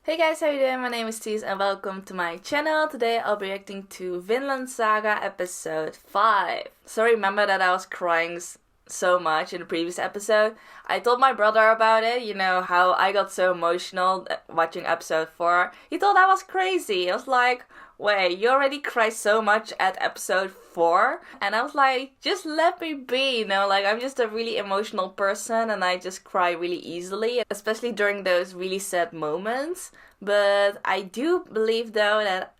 Hey guys, how you doing? My name is Tees and welcome to my channel. Today I'll be reacting to Vinland Saga episode 5. So remember that I was crying so much in the previous episode. I told my brother about it, how I got so emotional watching episode 4. He thought I was crazy. I was like, wait, you already cried so much at episode 4? And I was like, just let me be, I'm just a really emotional person and I just cry really easily, especially during those really sad moments. But I do believe though that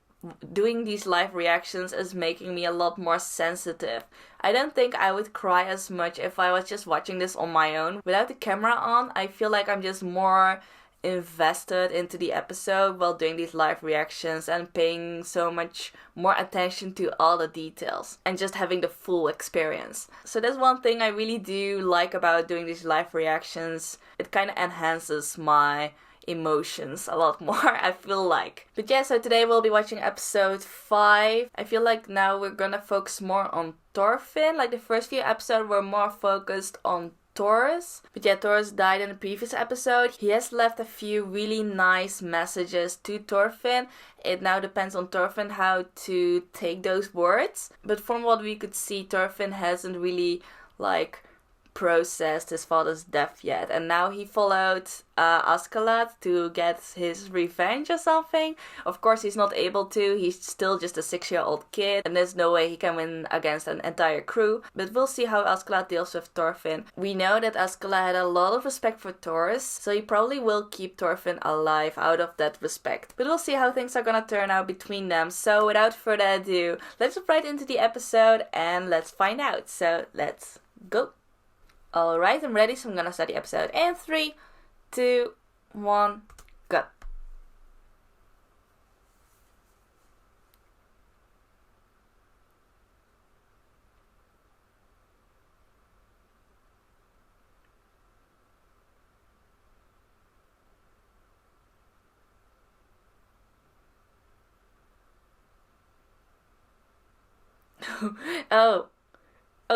doing these live reactions is making me a lot more sensitive. I don't think I would cry as much if I was just watching this on my own. Without the camera on, I feel like I'm just more invested into the episode while doing these live reactions and paying so much more attention to all the details and just having the full experience. So that's one thing I really do like about doing these live reactions. It kind of enhances my emotions a lot more, I feel like. But yeah, so today we'll be watching episode 5. I feel like now we're gonna focus more on Thorfinn. Like the first few episodes were more focused on Taurus. But yeah, Taurus died in the previous episode. He has left a few really nice messages to Thorfinn. It now depends on Thorfinn how to take those words. But from what we could see, Thorfinn hasn't really processed his father's death yet, and now he followed Askeladd to get his revenge or something. Of course he's not able to, he's still just a 6-year-old kid and there's no way he can win against an entire crew, but we'll see how Askeladd deals with Thorfinn. We know that Askeladd had a lot of respect for Taurus, so he probably will keep Thorfinn alive out of that respect, but we'll see how things are gonna turn out between them. So without further ado, let's jump right into the episode and let's find out. So let's go. Alright, I'm ready, so I'm gonna start the episode in 3, 2, 1, go. Oh,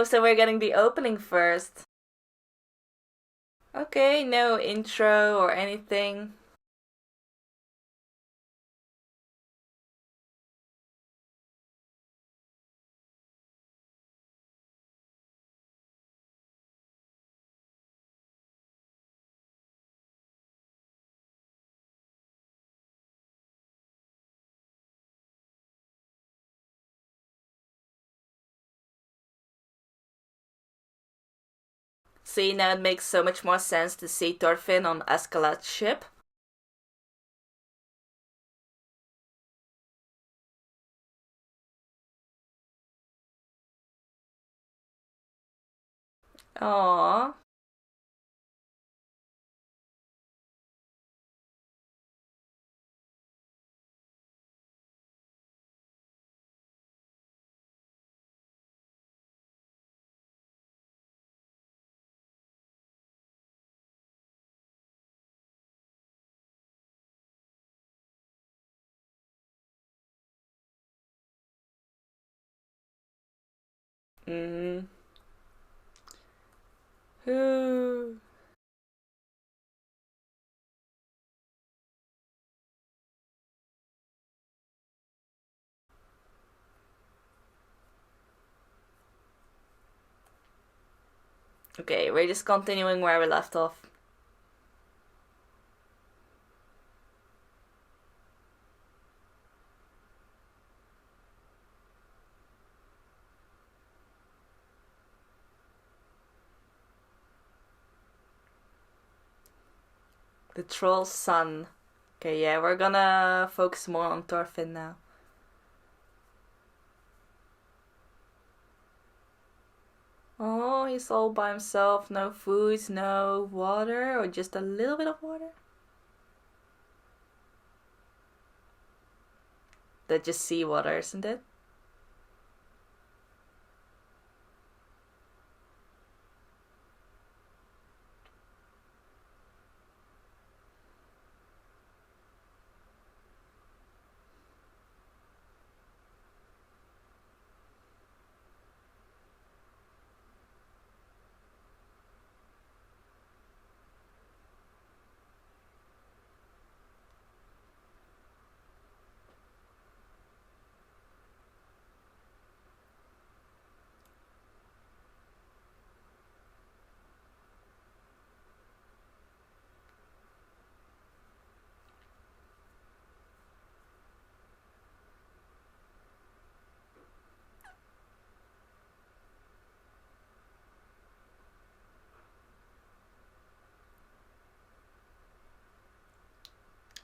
so we're getting the opening first. Okay, no intro or anything. See, now it makes so much more sense to see Thorfinn on Askeladd's ship. Aww. Mm-hmm. Ooh. Okay, we're just continuing where we left off. The troll's son. Okay, yeah, we're gonna focus more on Thorfinn now. Oh, he's all by himself. No food, no water, or just a little bit of water. That's just seawater, isn't it?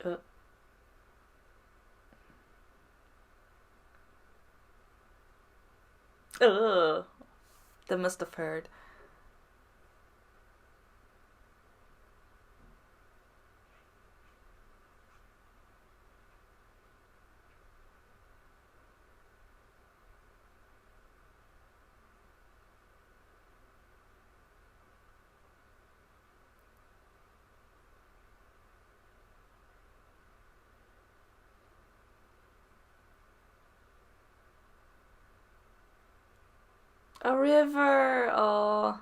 Uh, ugh. That must have hurt. A river. Oh.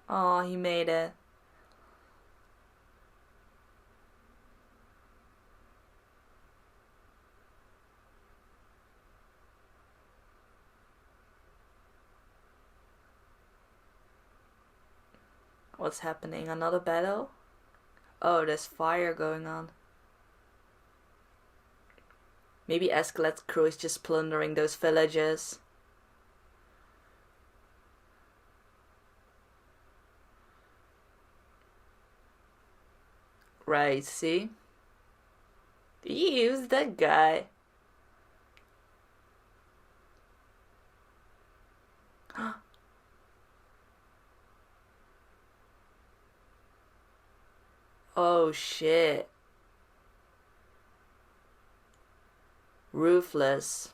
Oh, he made it. What's happening? Another battle? Oh, there's fire going on. Maybe Askeladd's crew is just plundering those villages. Right, see? Eee, who's that guy? Oh shit. Ruthless.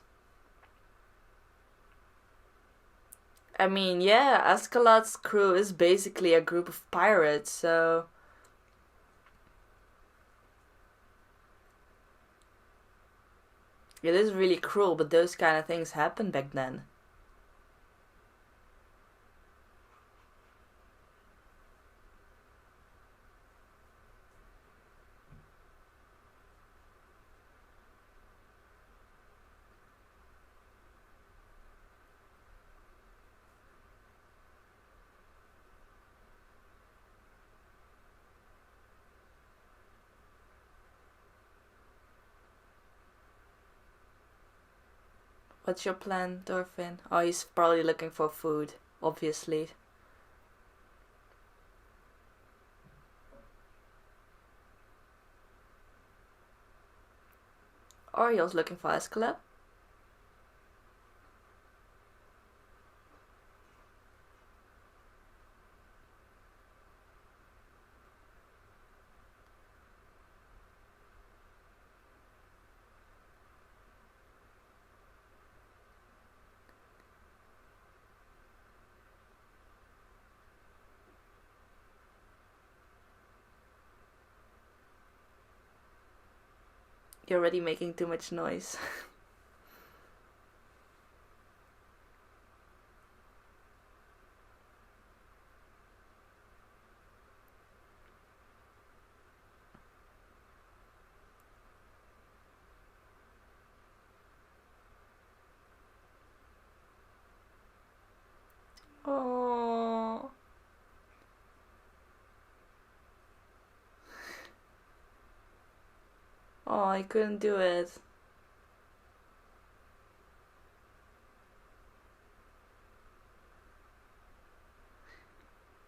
I mean, yeah, Askeladd's crew is basically a group of pirates, so. It is really cruel, but those kind of things happened back then. What's your plan, Thorfinn? Oh, he's probably looking for food, obviously. Or he was looking for Askeladd. You're already making too much noise. Oh. Oh, I couldn't do it.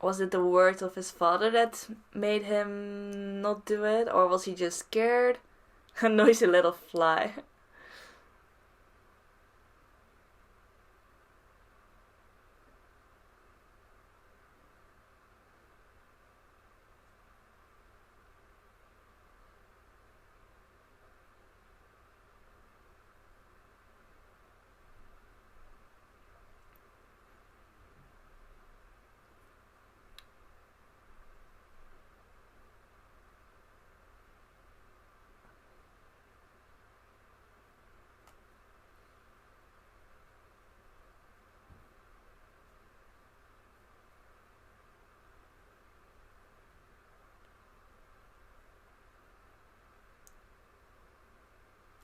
Was it the words of his father that made him not do it? Or was he just scared? A noisy little fly.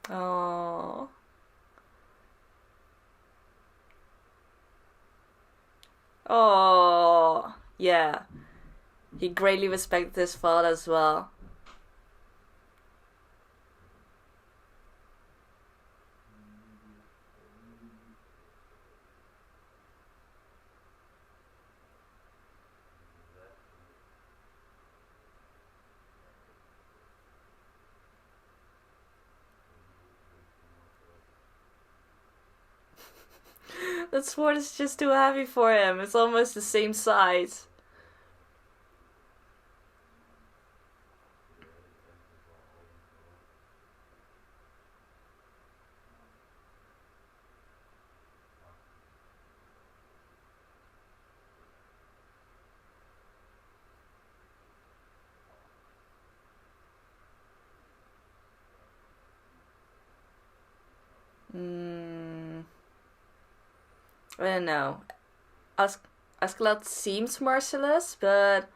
Oh. Oh. Yeah. He greatly respected his father as well. That sword is just too heavy for him. It's almost the same size. I don't know. Askeladd seems merciless, but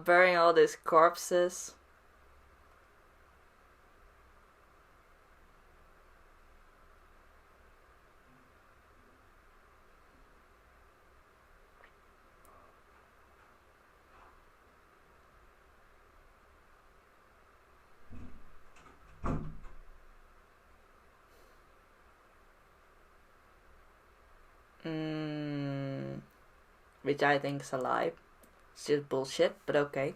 burying all these corpses. Which I think is a lie. It's just bullshit, but okay.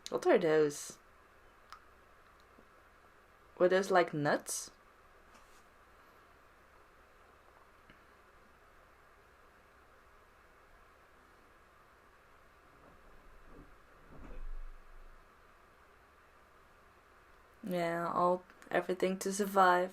What are those? Were those like nuts? Yeah, everything to survive.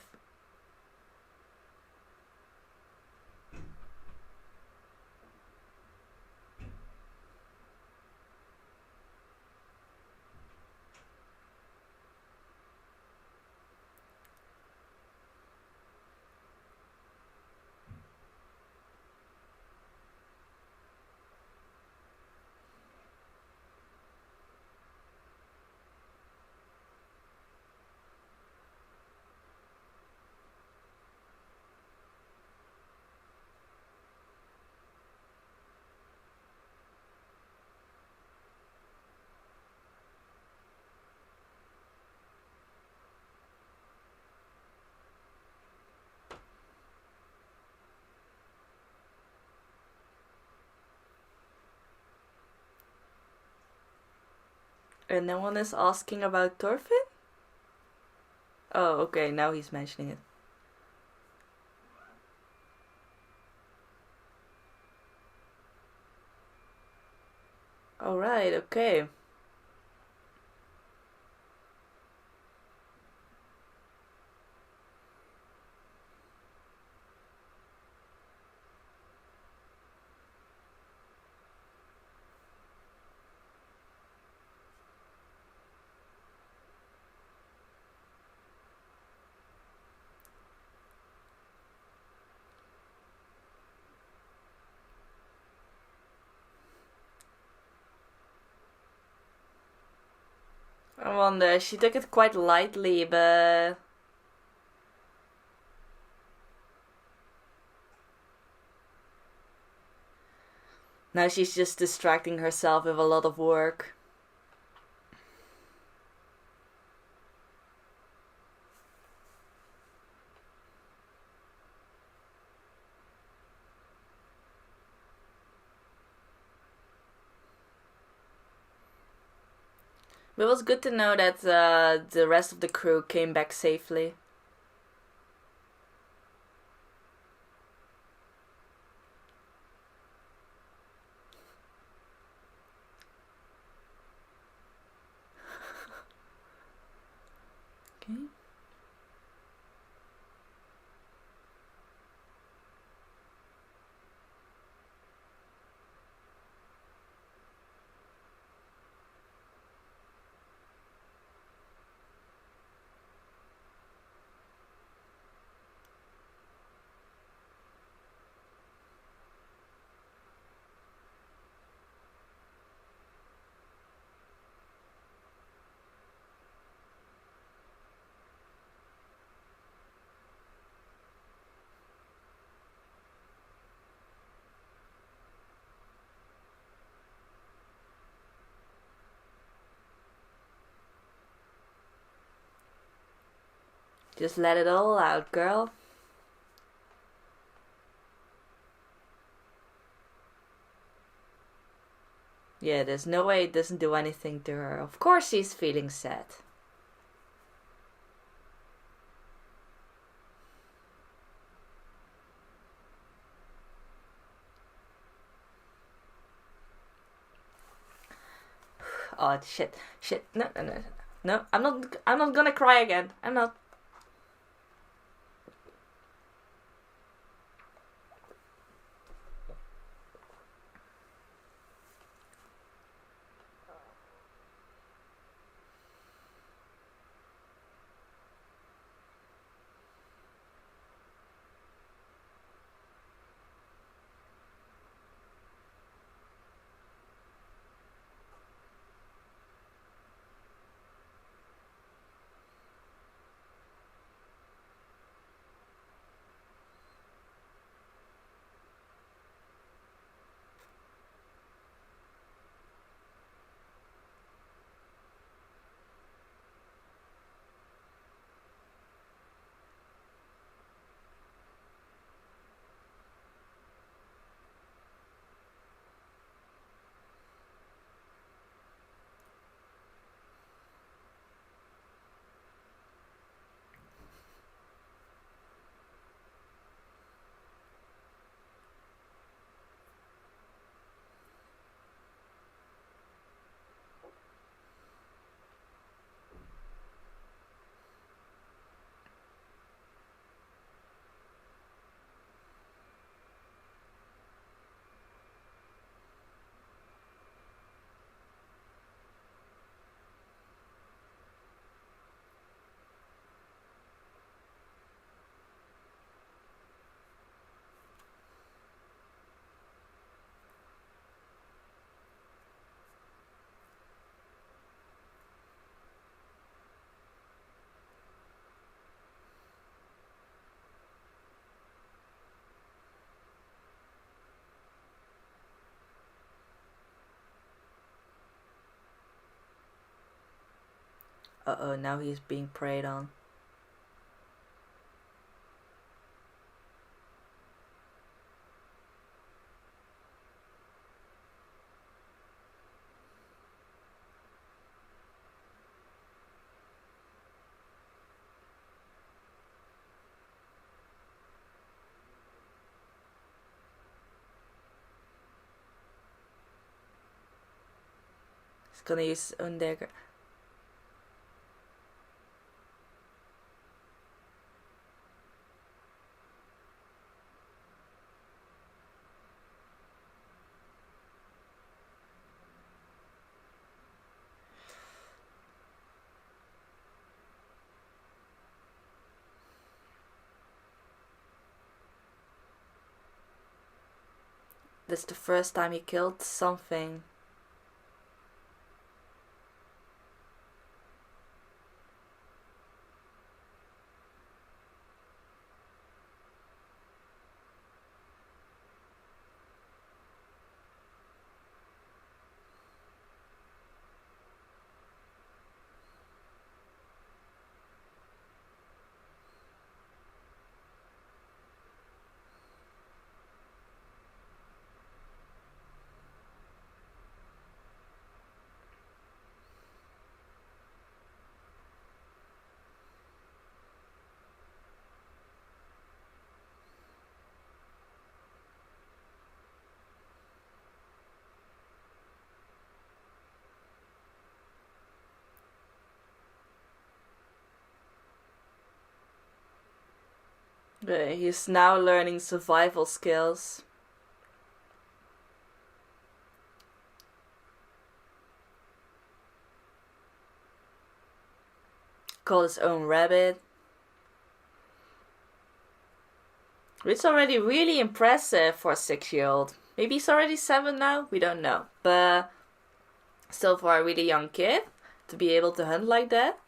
And no one is asking about Thorfinn? Oh, okay, now he's mentioning it. Alright, okay. I wonder, she took it quite lightly, but... Now she's just distracting herself with a lot of work. But it was good to know that the rest of the crew came back safely. Okay. Just let it all out, girl. Yeah, there's no way it doesn't do anything to her. Of course she's feeling sad. Oh shit. No, no, no. No, I'm not gonna cry again. I'm not. Uh-oh, now he's being preyed on. He's gonna use his own dagger. That's the first time he killed something. Okay, he's now learning survival skills. Call his own rabbit. It's already really impressive for a 6-year-old. Maybe he's already 7 now? We don't know. But still for a really young kid to be able to hunt like that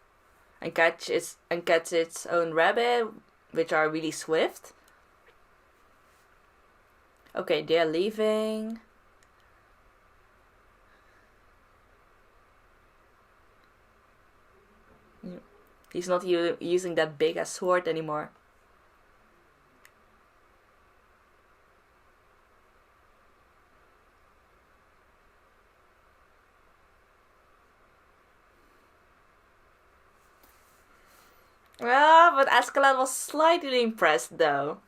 and catch its own rabbit, which are really swift. Okay, they're leaving. He's not using that big ass sword anymore. Ah, but Askeladd was slightly impressed though.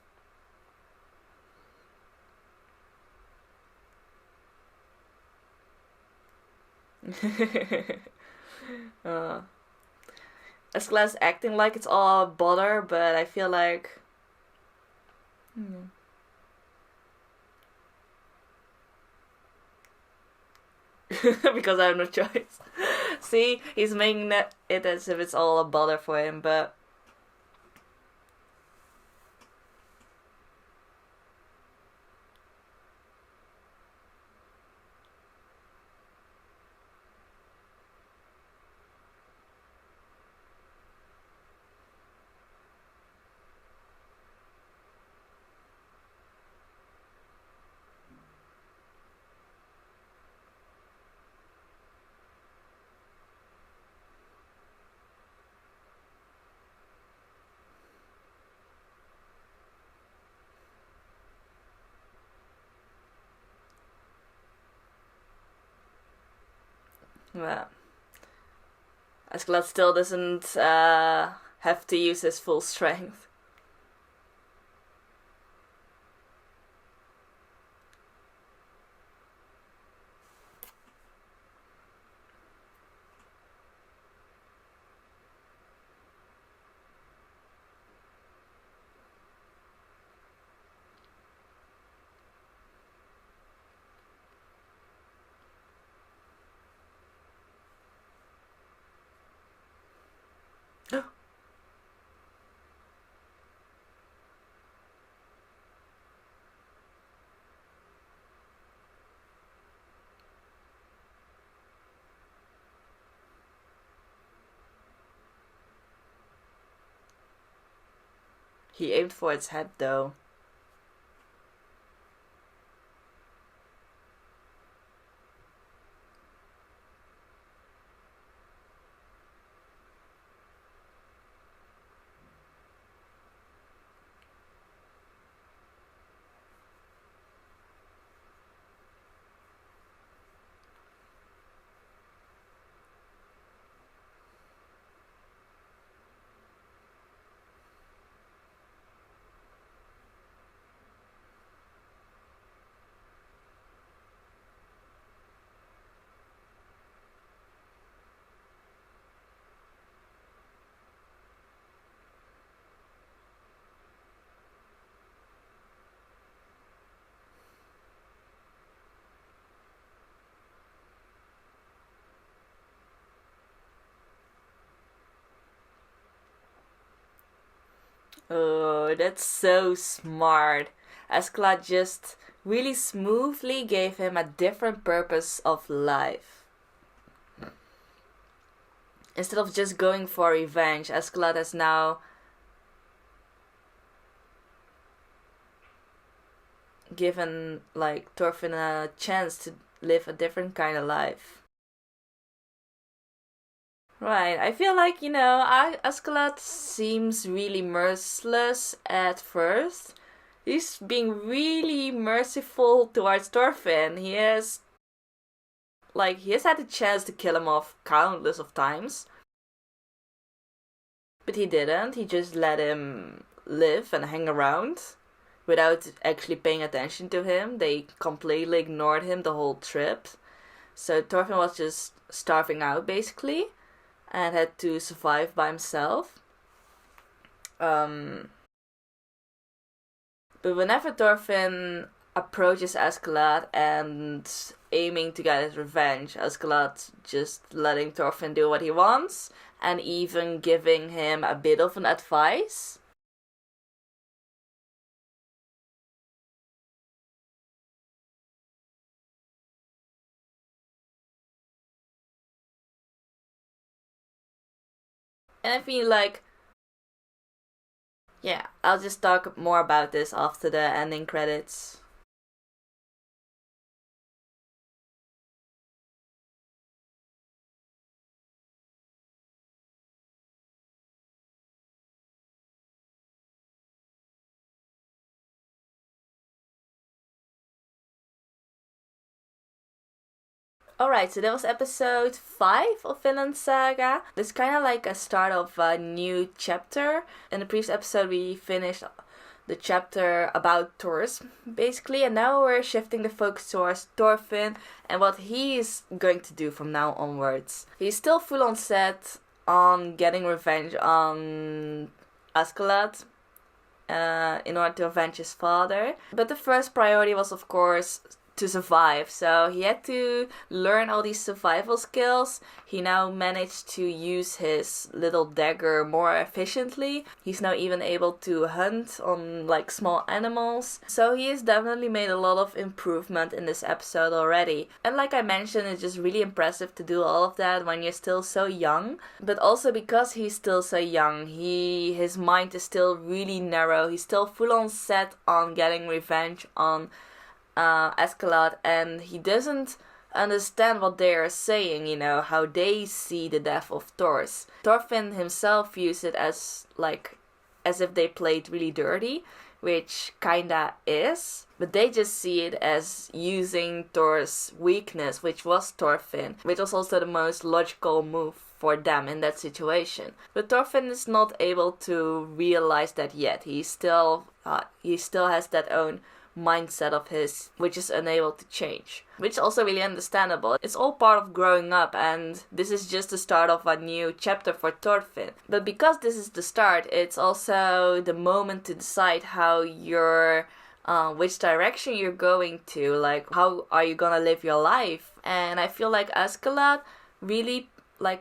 uh, Askeladd's acting like it's all bother, but I feel like... because I have no choice. See, he's making it as if it's all a bother for him, but... well, Askeladd still doesn't have to use his full strength. He aimed for its head though. Oh, that's so smart. Askeladd just really smoothly gave him a different purpose of life. Instead of just going for revenge, Askeladd has now given like Thorfinn a chance to live a different kind of life. Right, I feel like, Askeladd seems really merciless at first. He's being really merciful towards Thorfinn. He has had the chance to kill him off countless of times. But he didn't. He just let him live and hang around without actually paying attention to him. They completely ignored him the whole trip. So Thorfinn was just starving out basically and had to survive by himself. But whenever Thorfinn approaches Askeladd and aiming to get his revenge, Askeladd just letting Thorfinn do what he wants and even giving him a bit of an advice. And I feel like, yeah, I'll just talk more about this after the ending credits. Alright, so that was episode 5 of Vinland Saga. It's kind of like a start of a new chapter. In the previous episode, we finished the chapter about Thors, basically, and now we're shifting the focus towards Thorfinn and what he's going to do from now onwards. He's still full on set on getting revenge on Askeladd in order to avenge his father. But the first priority was, of course, to survive. So he had to learn all these survival skills. He now managed to use his little dagger more efficiently. He's now even able to hunt on like small animals. So he has definitely made a lot of improvement in this episode already. And like I mentioned, it's just really impressive to do all of that when you're still so young. But also because he's still so young, his mind is still really narrow. He's still full on set on getting revenge on Askeladd, and he doesn't understand what they are saying, you know, how they see the death of Thors. Thorfinn himself views it as if they played really dirty, which kinda is, but they just see it as using Thor's weakness, which was Thorfinn, which was also the most logical move for them in that situation. But Thorfinn is not able to realize that yet. He still has that own mindset of his, which is unable to change, which is also really understandable. It's all part of growing up, and this is just the start of a new chapter for Thorfinn. But because this is the start, it's also the moment to decide how which direction you're going to, like how are you gonna live your life. And I feel like Askeladd really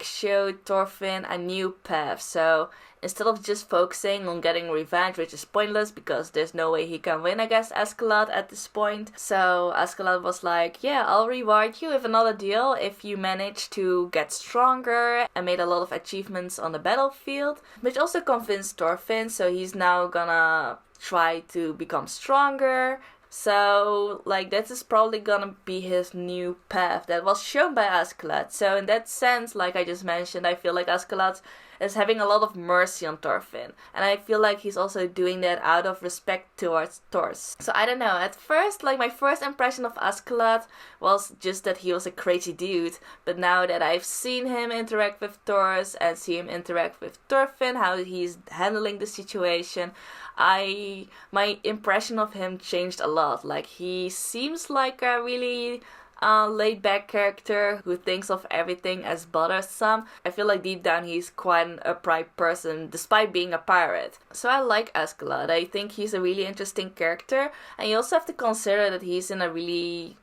showed Thorfinn a new path. So instead of just focusing on getting revenge, which is pointless because there's no way he can win against Askeladd at this point. So Askeladd was like, yeah, I'll reward you with another deal if you manage to get stronger, and made a lot of achievements on the battlefield, which also convinced Thorfinn, so he's now gonna try to become stronger. So, that is probably gonna be his new path that was shown by Askeladd. So in that sense, like I just mentioned, I feel like Askeladd is having a lot of mercy on Thorfinn. And I feel like he's also doing that out of respect towards Thors. So I don't know, at first, my first impression of Askeladd was just that he was a crazy dude. But now that I've seen him interact with Thors and see him interact with Thorfinn, how he's handling the situation, my impression of him changed a lot. He seems like a really laid-back character who thinks of everything as bothersome. I feel like deep down he's quite an upright person despite being a pirate. So I like Askeladd. I think he's a really interesting character, and you also have to consider that he's in a really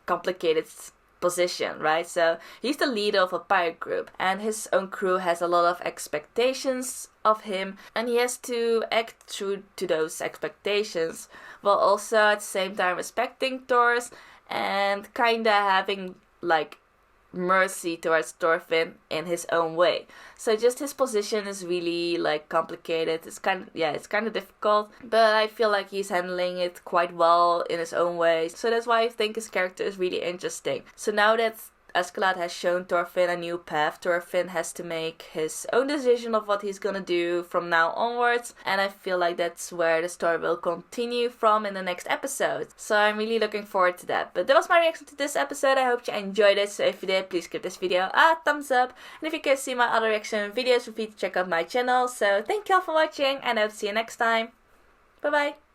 complicated position, right? So he's the leader of a pirate group, and his own crew has a lot of expectations of him, and he has to act true to those expectations while also at the same time respecting Thors and kinda having mercy towards Thorfinn in his own way. So just his position is really complicated. It's kind of difficult, but I feel like he's handling it quite well in his own way. So that's why I think his character is really interesting. So now that Askeladd has shown Thorfinn a new path, Thorfinn has to make his own decision of what he's gonna do from now onwards, and I feel like that's where the story will continue from in the next episode. So I'm really looking forward to that. But that was my reaction to this episode. I hope you enjoyed it. So if you did, please give this video a thumbs up. And if you can see my other reaction videos, feel free to check out my channel. So thank you all for watching, and I hope to see you next time. Bye bye!